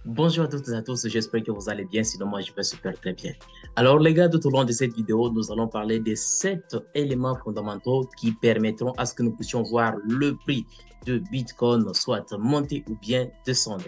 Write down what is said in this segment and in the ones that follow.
Bonjour à toutes et à tous, j'espère que vous allez bien, sinon moi je vais super très bien. Alors les gars, tout au long de cette vidéo, nous allons parler des 7 éléments fondamentaux qui permettront à ce que nous puissions voir le prix de Bitcoin soit monter ou bien descendre.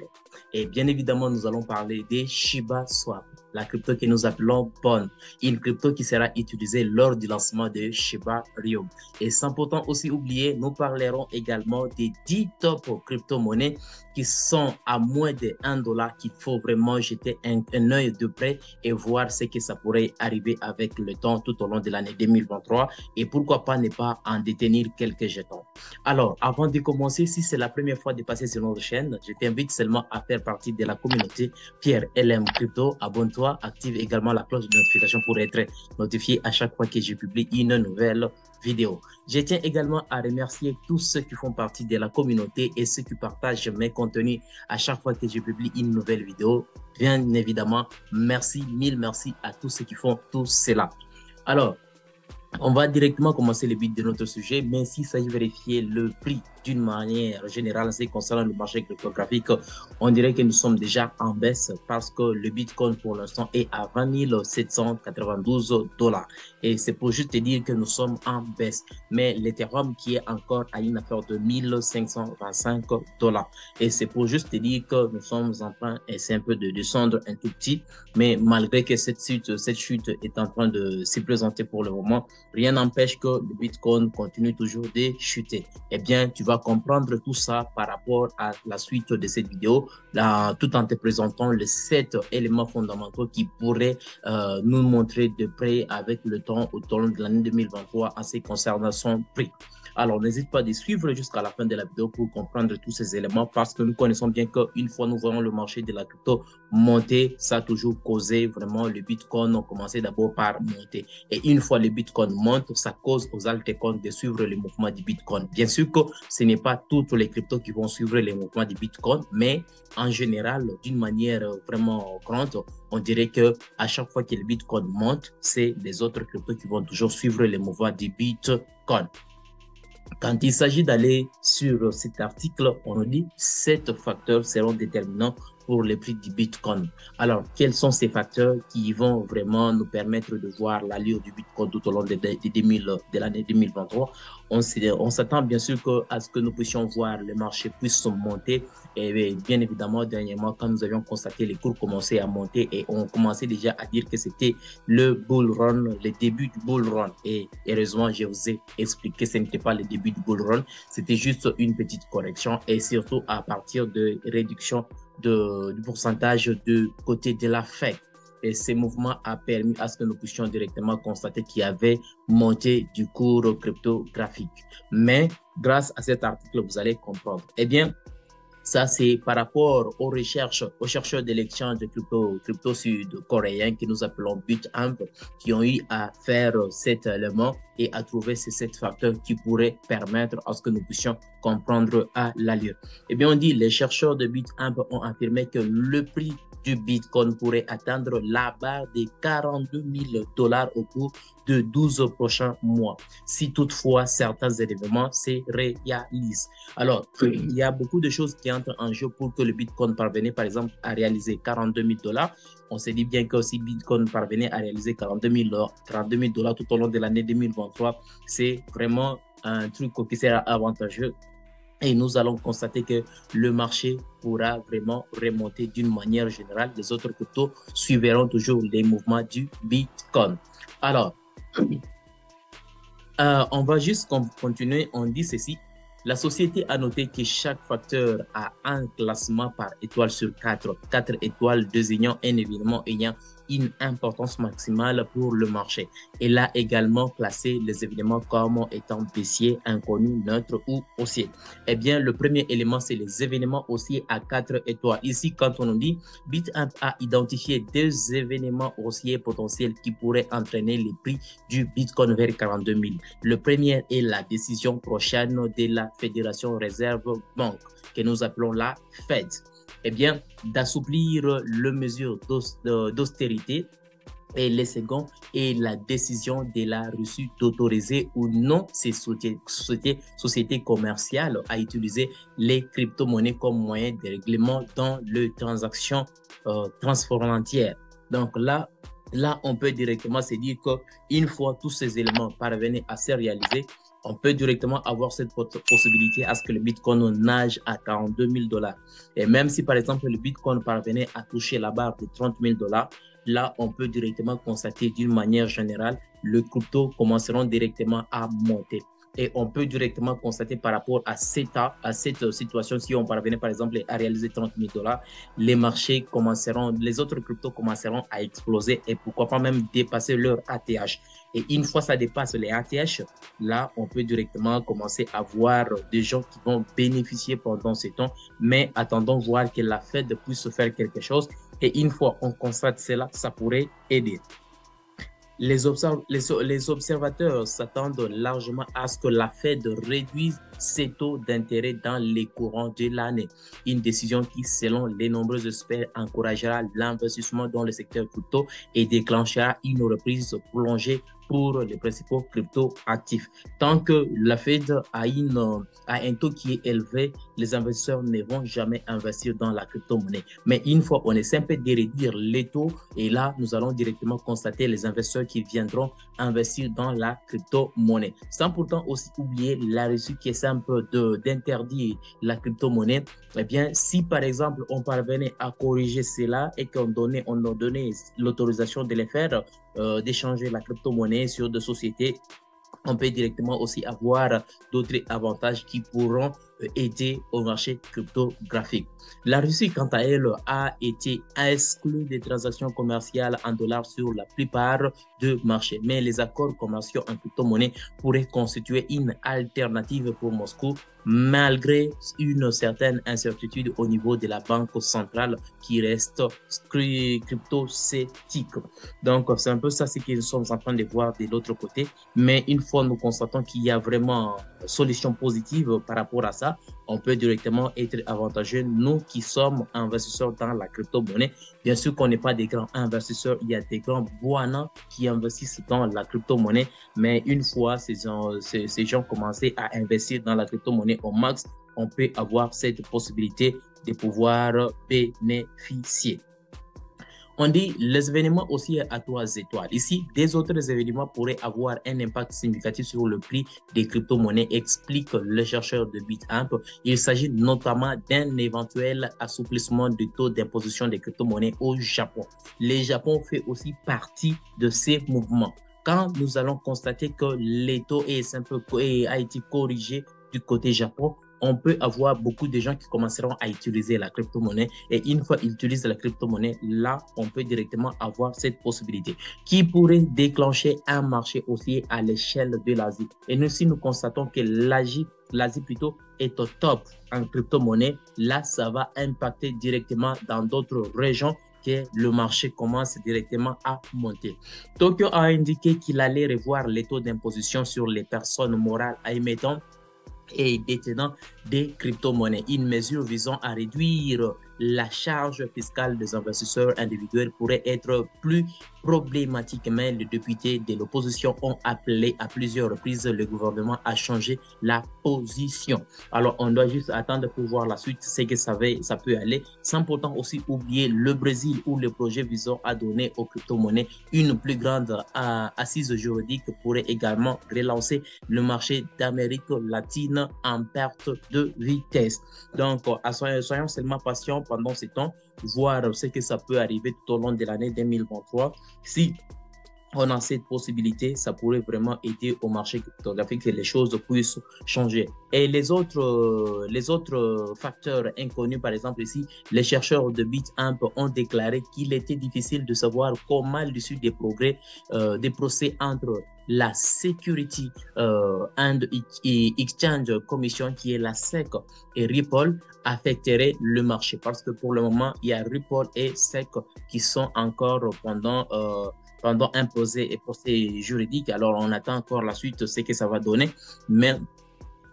Et bien évidemment, nous allons parler des Shiba Swap, la crypto que nous appelons BON, une crypto qui sera utilisée lors du lancement de Shiba Ryo. Et sans pourtant aussi oublier, nous parlerons également des 10 top crypto-monnaies qui sont à moins de 1 dollar, qu'il faut vraiment jeter un œil de près et voir ce que ça pourrait arriver avec le temps tout au long de l'année 2023 et pourquoi pas ne pas en détenir quelques jetons. Alors, avant de commencer, si c'est la première fois de passer sur notre chaîne, je t'invite seulement à faire partie de la communauté Pierre LM Crypto. Abonne-toi, active également la cloche de notification pour être notifié à chaque fois que je publie une nouvelle vidéo. Je tiens également à remercier tous ceux qui font partie de la communauté et ceux qui partagent mes contenus à chaque fois que je publie une nouvelle vidéo. Bien évidemment, merci, mille merci à tous ceux qui font tout cela. Alors, on va directement commencer le but de notre sujet, mais s'il s'agit de vérifier le prix d'une manière générale en ce qui concerne le marché cryptographique, on dirait que nous sommes déjà en baisse parce que le Bitcoin pour l'instant est à 20 792 dollars. Et c'est pour juste te dire que nous sommes en baisse. Mais l'Ethereum qui est encore à une affaire de 1525 dollars. Et c'est pour juste te dire que nous sommes en train, et c'est un peu de descendre un tout petit, mais malgré que cette chute est en train de se présenter pour le moment, rien n'empêche que le Bitcoin continue toujours de chuter. Eh bien, tu vas comprendre tout ça par rapport à la suite de cette vidéo, là, tout en te présentant les 7 éléments fondamentaux qui pourraient nous montrer de près avec le temps au long de l'année 2023 en ce qui concerne son prix. Alors, n'hésite pas à suivre jusqu'à la fin de la vidéo pour comprendre tous ces éléments parce que nous connaissons bien qu'une fois nous voyons le marché de la crypto monter, ça a toujours causé vraiment le Bitcoin a commencé d'abord par monter. Et une fois le Bitcoin monte, ça cause aux altcoins de suivre le mouvement du Bitcoin. Bien sûr que ce n'est pas toutes les cryptos qui vont suivre les mouvements du Bitcoin, mais en général, d'une manière vraiment grande, on dirait que à chaque fois que le Bitcoin monte, c'est les autres cryptos qui vont toujours suivre les mouvements du Bitcoin. Quand il s'agit d'aller sur cet article, on nous dit 7 facteurs seront déterminants pour le prix du Bitcoin. Alors, quels sont ces facteurs qui vont vraiment nous permettre de voir l'allure du Bitcoin tout au long de l'année 2023? On s'attend bien sûr à ce que nous puissions voir le marché puisse monter. Et bien évidemment, dernièrement, quand nous avions constaté les cours commençaient à monter et on commençait déjà à dire que c'était le bull run, le début du bull run. Et heureusement, je vous ai expliqué que ce n'était pas le début du bull run, c'était juste une petite correction et surtout à partir de réduction du pourcentage de côté de la Fed. Et ces mouvements a permis à ce que nous puissions directement constater qu'il y avait montée du cours cryptographique. Mais grâce à cet article, vous allez comprendre. Eh bien, ça, c'est par rapport aux chercheurs de l'exchange de crypto sud-coréen que nous appelons Bitamp, qui ont eu à faire cet élément et à trouver ces 7 facteurs qui pourraient permettre à ce que nous puissions comprendre à l'allure. Eh bien, on dit, les chercheurs de Bitamp ont affirmé que le prix du Bitcoin pourrait atteindre la barre des 42 000 dollars au cours de 12 prochains mois, si toutefois certains événements se réalisent. Alors, il y a beaucoup de choses qui entrent en jeu pour que le Bitcoin parvienne, par exemple, à réaliser 42 000 dollars. On se dit bien que si Bitcoin parvenait à réaliser 42 000 dollars tout au long de l'année 2023, c'est vraiment un truc qui sera avantageux. Et nous allons constater que le marché pourra vraiment remonter d'une manière générale. Les autres cryptos suivront toujours les mouvements du Bitcoin. Alors, on va juste continuer. On dit ceci. La société a noté que chaque facteur a un classement par étoile sur 4. 4 étoiles désignant un événement ayant une importance maximale pour le marché. Elle a également classé les événements comme étant baissiers, inconnus, neutres ou haussiers. Eh bien, le premier élément, c'est les événements haussiers à 4 étoiles. Ici, quand on nous dit, Bitamp a identifié 2 événements haussiers potentiels qui pourraient entraîner les prix du Bitcoin vers 42 000. Le premier est la décision prochaine de la Fédération Réserve Banque, que nous appelons la Fed. Eh bien, d'assouplir les mesures d'austérité Et le second est la décision de la Russie d'autoriser ou non ces sociétés commerciales à utiliser les crypto-monnaies comme moyen de règlement dans les transactions transfrontalières. Donc là, on peut directement se dire qu'une fois tous ces éléments parvenus à se réaliser, on peut directement avoir cette possibilité à ce que le Bitcoin nage à 42 000 dollars. Et même si, par exemple, le Bitcoin parvenait à toucher la barre de 30 000 dollars, là, on peut directement constater d'une manière générale, le crypto commenceront directement à monter. Et on peut directement constater par rapport à cette situation, si on parvenait par exemple à réaliser 30 000 dollars, les autres cryptos commenceront à exploser et pourquoi pas même dépasser leur ATH. Et une fois ça dépasse les ATH, là, on peut directement commencer à voir des gens qui vont bénéficier pendant ce temps, mais attendons voir que la Fed puisse faire quelque chose. Et une fois on constate cela, ça pourrait aider. Les observateurs s'attendent largement à ce que la Fed réduise ses taux d'intérêt dans les courants de l'année. Une décision qui, selon les nombreux experts, encouragera l'investissement dans le secteur crypto et déclenchera une reprise prolongée pour les principaux crypto-actifs. Tant que la Fed a un taux qui est élevé, les investisseurs ne vont jamais investir dans la crypto-monnaie. Mais une fois on essaie un peu de réduire les taux, et là, nous allons directement constater les investisseurs qui viendront investir dans la crypto-monnaie. Sans pourtant aussi oublier la Russie qui essaie un peu d'interdire la crypto-monnaie. Eh bien, si par exemple on parvenait à corriger cela et qu'on donnait l'autorisation de les faire, d'échanger la crypto-monnaie sur des sociétés, on peut directement aussi avoir d'autres avantages qui pourront aider au marché cryptographique. La Russie, quant à elle, a été exclue des transactions commerciales en dollars sur la plupart des marchés. Mais les accords commerciaux en crypto-monnaie pourraient constituer une alternative pour Moscou, malgré une certaine incertitude au niveau de la banque centrale qui reste crypto-sceptique. Donc, c'est un peu ça ce que nous sommes en train de voir de l'autre côté. Mais une fois nous constatons qu'il y a vraiment solution positive par rapport à ça, on peut directement être avantageux, nous qui sommes investisseurs dans la crypto-monnaie. Bien sûr qu'on n'est pas des grands investisseurs, il y a des grands boanans qui investissent dans la crypto-monnaie, mais une fois ces gens commencent à investir dans la crypto-monnaie au max, on peut avoir cette possibilité de pouvoir bénéficier. On dit les événements aussi à 3 étoiles. Ici, des autres événements pourraient avoir un impact significatif sur le prix des crypto-monnaies, explique le chercheur de Bitamp. Il s'agit notamment d'un éventuel assouplissement du taux d'imposition des crypto-monnaies au Japon. Le Japon fait aussi partie de ces mouvements. Quand nous allons constater que le taux a été corrigé du côté Japon, on peut avoir beaucoup de gens qui commenceront à utiliser la crypto-monnaie et une fois qu'ils utilisent la crypto-monnaie, là, on peut directement avoir cette possibilité qui pourrait déclencher un marché aussi à l'échelle de l'Asie. Et nous, si nous constatons que l'Asie plutôt est au top en crypto-monnaie, là, ça va impacter directement dans d'autres régions que le marché commence directement à monter. Tokyo a indiqué qu'il allait revoir les taux d'imposition sur les personnes morales émettant et détenant des crypto-monnaies. Une mesure visant à réduire la charge fiscale des investisseurs individuels pourrait être plus problématique, mais les députés de l'opposition ont appelé à plusieurs reprises le gouvernement à changer la position. Alors, on doit juste attendre pour voir la suite, c'est que ça peut aller, sans pourtant aussi oublier le Brésil où le projet visant à donner aux crypto-monnaies une plus grande assise juridique pourrait également relancer le marché d'Amérique latine en perte de vitesse. Donc, soyons seulement patients pendant ce temps, voir ce que ça peut arriver tout au long de l'année 2023. Si on a cette possibilité, ça pourrait vraiment aider au marché cryptographique que les choses puissent changer. Et les autres facteurs inconnus, par exemple ici, les chercheurs de Bitamp ont déclaré qu'il était difficile de savoir comment l'issue des procès entre la Security and Exchange Commission, qui est la SEC, et Ripple affecterait le marché. Parce que pour le moment, il y a Ripple et SEC qui sont encore pendant un procès juridique. Alors, on attend encore la suite, ce que ça va donner. Mais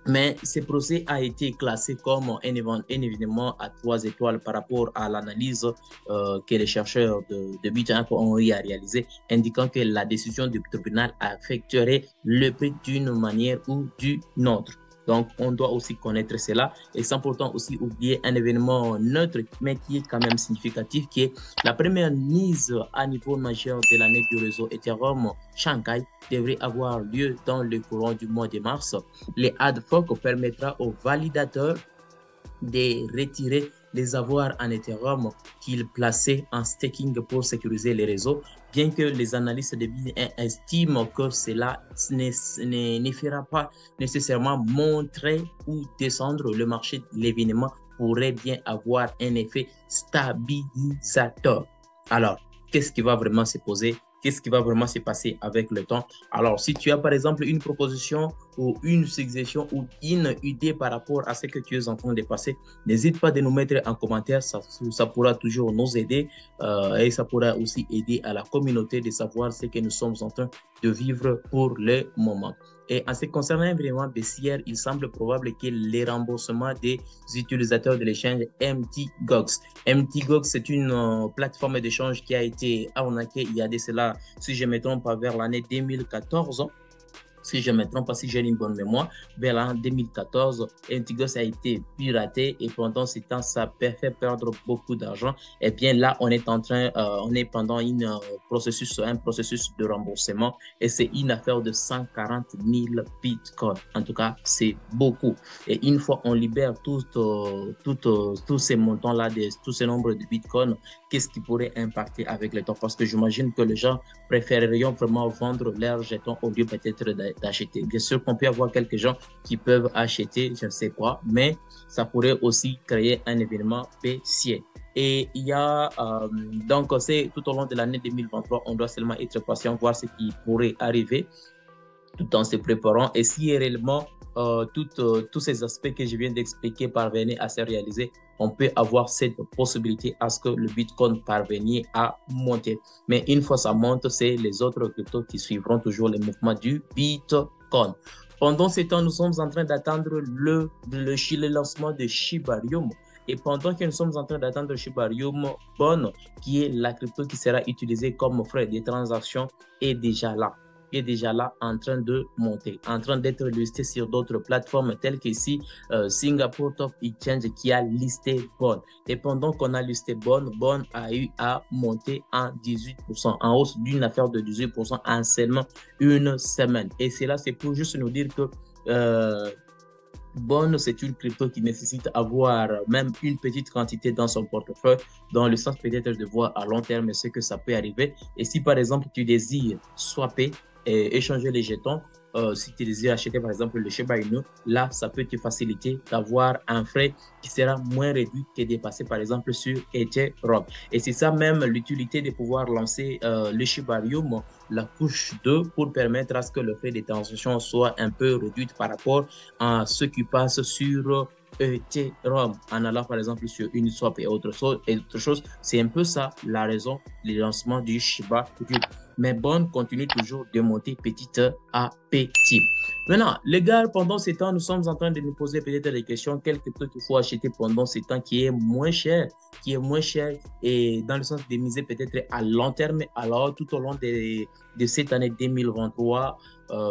Mais ce procès a été classé comme un événement à 3 étoiles par rapport à l'analyse que les chercheurs de Bitcoin ont eu à réaliser, indiquant que la décision du tribunal affecterait le prix d'une manière ou d'une autre. Donc, on doit aussi connaître cela et sans pourtant aussi oublier un événement neutre, mais qui est quand même significatif, qui est la première mise à niveau majeur de l'année du réseau Ethereum Shanghai devrait avoir lieu dans le courant du mois de mars. Les ad hoc permettra aux validateurs de retirer les avoirs en Ethereum qu'ils plaçaient en staking pour sécuriser les réseaux, bien que les analystes de Bitcoin estiment que cela ne fera pas nécessairement monter ou descendre le marché. L'événement pourrait bien avoir un effet stabilisateur. Alors, qu'est-ce qui va vraiment se poser? Qu'est-ce qui va vraiment se passer avec le temps? Alors, si tu as par exemple une proposition ou une suggestion ou une idée par rapport à ce que tu es en train de passer, n'hésite pas de nous mettre en commentaire. Ça pourra toujours nous aider et ça pourra aussi aider à la communauté de savoir ce que nous sommes en train de vivre pour le moment. Et en ce qui concerne vraiment baissière, il semble probable que les remboursements des utilisateurs de l'échange MTGOX. MTGOX, c'est une plateforme d'échange qui a été arnaquée il y a de cela, si je ne me trompe pas, vers l'année 2014. Si je ne me trompe pas, si j'ai une bonne mémoire, vers l'an 2014, Intigos a été piraté et pendant ce temps, ça a fait perdre beaucoup d'argent. Et bien là, on est pendant un processus de remboursement et c'est une affaire de 140 000 bitcoins. En tout cas, c'est beaucoup. Et une fois on libère tous ces montants-là, tous ces nombres de bitcoins, qu'est-ce qui pourrait impacter avec le temps? Parce que j'imagine que les gens préférerions vraiment vendre leurs jetons au lieu peut-être d'acheter. Bien sûr qu'on peut avoir quelques gens qui peuvent acheter, je ne sais quoi, mais ça pourrait aussi créer un événement baissier. Et il y a, donc, c'est tout au long de l'année 2023, on doit seulement être patient, voir ce qui pourrait arriver tout en se préparant. Et si réellement tous ces aspects que je viens d'expliquer parvenaient à se réaliser, on peut avoir cette possibilité à ce que le Bitcoin parvienne à monter. Mais une fois ça monte, c'est les autres cryptos qui suivront toujours les mouvements du Bitcoin. Pendant ce temps, nous sommes en train d'attendre le lancement de Shiba Inu. Et pendant que nous sommes en train d'attendre Shiba Inu, Bon, qui est la crypto qui sera utilisée comme frais de transaction, est déjà là en train de monter, en train d'être listé sur d'autres plateformes telles qu'ici Singapore Top Exchange qui a listé Bon. Et pendant qu'on a listé Bon a eu à monter en 18%, en hausse d'une affaire de 18% en seulement une semaine. Et cela, c'est pour juste nous dire que Bon, c'est une crypto qui nécessite avoir même une petite quantité dans son portefeuille, dans le sens peut-être de voir à long terme ce que ça peut arriver. Et si par exemple tu désires swapper et échanger les jetons, si tu désires acheter par exemple le Shiba Inu, là ça peut te faciliter d'avoir un frais qui sera moins réduit que de passer par exemple sur Ethereum. Et c'est ça même l'utilité de pouvoir lancer le Shiba Inu, la couche 2, pour permettre à ce que le frais de transaction soit un peu réduit par rapport à ce qui passe sur Ethereum en allant par exemple sur Uniswap et autre chose. C'est un peu ça la raison du lancement du Shiba Inu. Mais Bon continue toujours de monter petit à petit. Maintenant, les gars, pendant ces temps, nous sommes en train de nous poser peut-être des questions. Quel crypto qu'il faut acheter pendant ces temps qui est moins cher, et dans le sens de miser peut-être à long terme. Alors, tout au long de cette année 2023,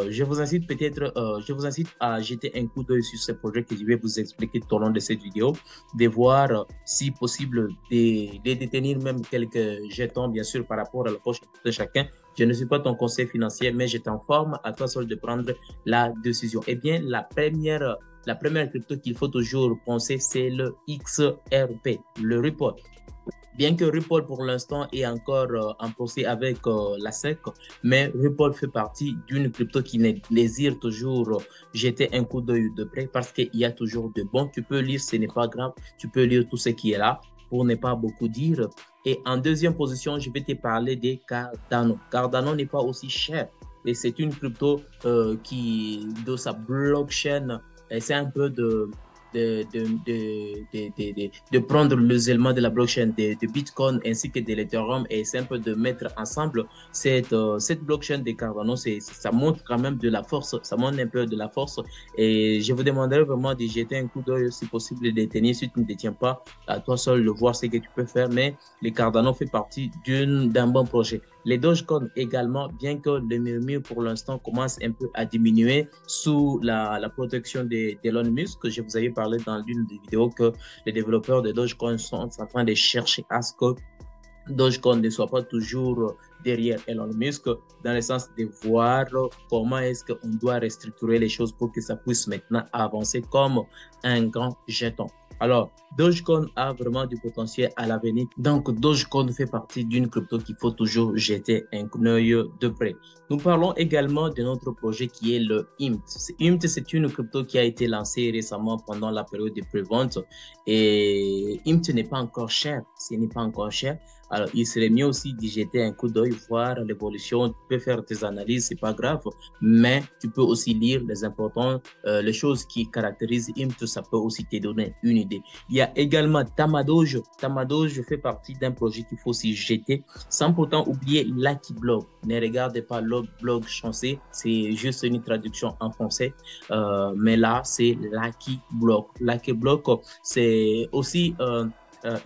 je vous incite à jeter un coup d'œil sur ce projet que je vais vous expliquer tout au long de cette vidéo, de voir si possible de détenir même quelques jetons, bien sûr, par rapport à la poche de chacun. Je ne suis pas ton conseil financier, mais je t'informe à toi seul de prendre la décision. Eh bien, la première crypto qu'il faut toujours penser, c'est le XRP, le Ripple. Bien que Ripple pour l'instant est encore en procès avec la SEC, mais Ripple fait partie d'une crypto qui désire toujours jeter un coup d'œil de près parce qu'il y a toujours de bons. Tu peux lire, ce n'est pas grave, tu peux lire tout ce qui est là pour ne pas beaucoup dire. Et en deuxième position, je vais te parler de Cardano. Cardano n'est pas aussi cher et c'est une crypto qui, de sa blockchain, essaie un peu de prendre les éléments de la blockchain de Bitcoin ainsi que de l'Ethereum et c'est un peu de mettre ensemble cette blockchain de Cardano. Ça montre quand même de la force, ça montre un peu de la force. Et je vous demanderais vraiment de jeter un coup d'œil si possible, de détenir si tu ne détiens pas à toi seul, de voir ce que tu peux faire. Mais les Cardano fait partie d'un bon projet. Les Dogecoin également, bien que le murmure pour l'instant commence un peu à diminuer sous la protection d'Elon Musk, que je vous avais parlé dans l'une des vidéos que les développeurs de Dogecoin sont en train de chercher à ce que Dogecoin ne soit pas toujours derrière Elon Musk, dans le sens de voir comment est-ce qu'on doit restructurer les choses pour que ça puisse maintenant avancer comme un grand jeton. Alors, Dogecoin a vraiment du potentiel à l'avenir. Donc, Dogecoin fait partie d'une crypto qu'il faut toujours jeter un œil de près. Nous parlons également de notre projet qui est le IMT. IMT, c'est une crypto qui a été lancée récemment pendant la période de prévente et IMT n'est pas encore cher. Ce n'est pas encore cher. Alors, il serait mieux aussi d'y jeter un coup d'œil, voir l'évolution. Tu peux faire tes analyses, c'est pas grave, mais tu peux aussi lire les importants, les choses qui caractérisent IMT, ça peut aussi te donner une idée. Il y a également Tamadoge. Tamadoge fait partie d'un projet qu'il faut aussi jeter, sans pourtant oublier Lucky Block. Ne regardez pas le blog chancé, c'est juste une traduction en français, mais là, c'est Lucky Block. Lucky Block, c'est aussi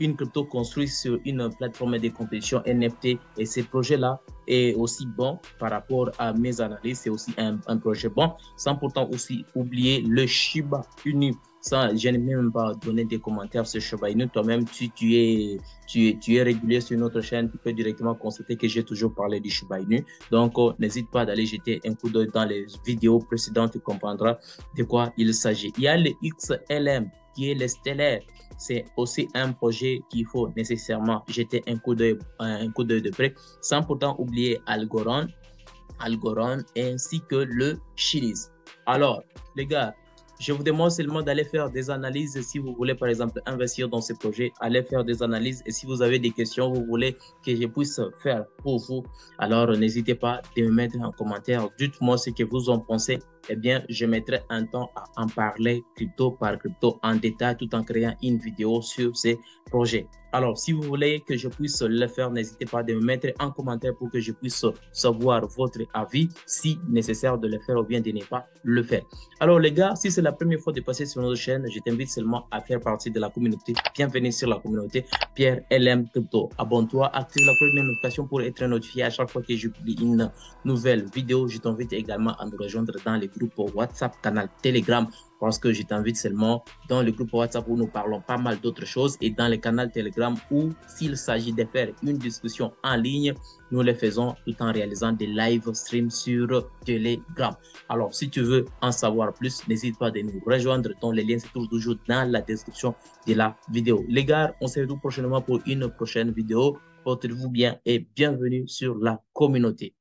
une crypto construite sur une plateforme de compétition NFT et ce projet-là est aussi bon par rapport à mes analyses. C'est aussi un projet bon, sans pourtant aussi oublier le Shiba Inu. Ça, je n'ai même pas donné des commentaires sur Shiba Inu. Toi-même, tu es régulier sur notre chaîne, tu peux directement constater que j'ai toujours parlé du Shiba Inu. Donc, n'hésite pas d'aller jeter un coup d'œil dans les vidéos précédentes, tu comprendras de quoi il s'agit. Il y a le XLM qui est le stellaire. C'est aussi un projet qu'il faut nécessairement jeter un coup d'œil de près, sans pourtant oublier Algorand ainsi que le Chiliz. Alors, les gars, je vous demande seulement d'aller faire des analyses si vous voulez, par exemple, investir dans ce projet. Allez faire des analyses et si vous avez des questions, vous voulez que je puisse faire pour vous, alors n'hésitez pas de me mettre en commentaire. Dites-moi ce que vous en pensez. Eh bien, je mettrai un temps à en parler crypto par crypto en détail tout en créant une vidéo sur ces projets. Alors, si vous voulez que je puisse le faire, n'hésitez pas de me mettre en commentaire pour que je puisse savoir votre avis, si nécessaire de le faire ou bien de ne pas le faire. Alors, les gars, si c'est la première fois de passer sur notre chaîne, je t'invite seulement à faire partie de la communauté. Bienvenue sur la communauté Pierre LM Crypto. Abonne-toi, active la cloche de notification pour être notifié à chaque fois que je publie une nouvelle vidéo. Je t'invite également à nous rejoindre dans les groupes WhatsApp, canal Telegram, parce que je t'invite seulement dans le groupe WhatsApp où nous parlons pas mal d'autres choses et dans le canal Telegram où s'il s'agit de faire une discussion en ligne, nous le faisons tout en réalisant des live streams sur Telegram. Alors, si tu veux en savoir plus, n'hésite pas de nous rejoindre dont les liens se trouvent toujours dans la description de la vidéo. Les gars, on se retrouve prochainement pour une prochaine vidéo. Portez-vous bien et bienvenue sur la communauté.